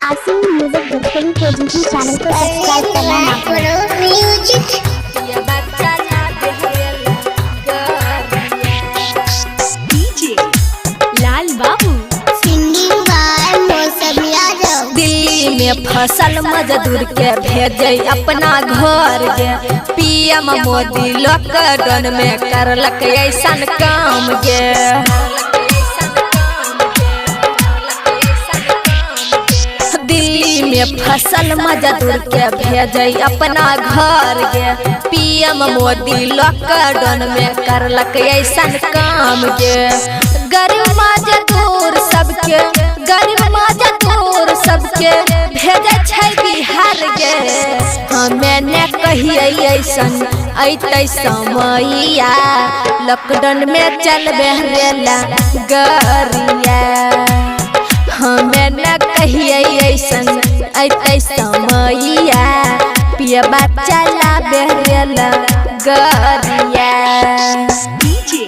आसिम म्यूजिक भोजपुरी के YouTube channel को सब्सक्राइब करना ना भूलें। डीजे लाल बाबू दिल्ली में फसल मजदूर के भेजे अपना घर गे। पीएम मोदी लॉकडाउन में करलक ऐसन काम गे। दिल्ली में फसल मजदूर के भेजे अपना घर गे। पीएम मोदी लॉकडाउन में करलक ऐसन काम गे। गरीब मजदूर सबके भेजे छै बिहार गे। हमें ने कहिए ऐसन अतै समैया लॉकडाउन में चलबे रेला गरिया। हमें न कहिए ऐसन अतै समैया पियबा चलाबे रेला गरिया। डीजे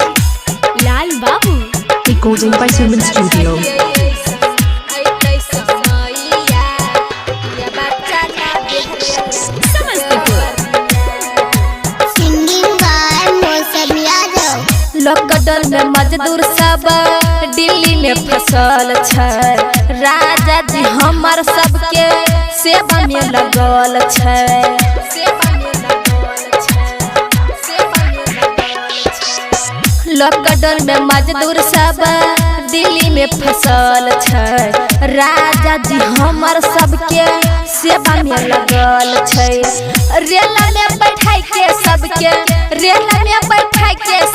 लाल बाबू Recording by Suman Studio. Lockdown में मजदूर सब दिल्ली में फसल छै। राजा जी हमार सबके सेवा में लगल छै। लॉकडाउन में मजदूर सब दिल्ली में फसल छै। राजा जी हमार सबके सेवा में लगल छै। रेल में बैठा के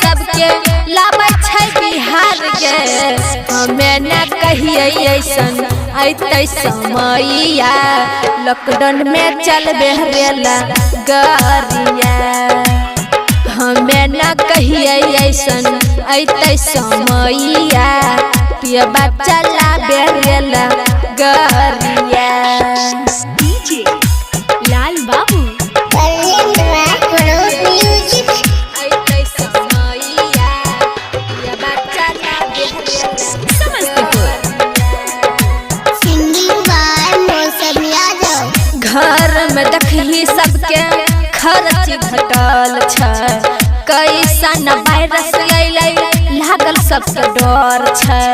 सबके लाबै छै बिहार गे। हमें न कहिए ऐसन अतै समैया लॉकडाउन में चलबे रेला गरिया। हमें न कहिए ऐसन अतै समैया पियबा चलाबे रेला गरिया। डीजे लाल बाबू घर में देखी सबके खर्च घटल छै। कैसन वायरस अइलै लागल सबके डर छै।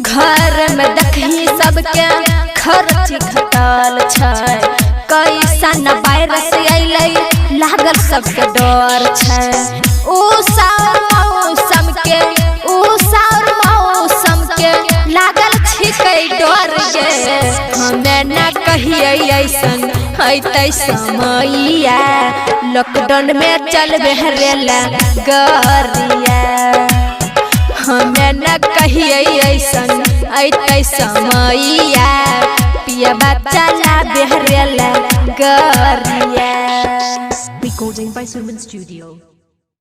घर में देखी सबके खर्च घटल छै। कैसन वायरस अइलै लागल सबके डर छै। मौसम के लागल छिकै डर गे। हमें न कहिए ऐसन अतै समैया लॉकडाउन में चलबे रेला गरिया। हमें न कहिए ऐसन अतै समैया पियबा चलाबे रेला गरिया। Recording by Suman Studio.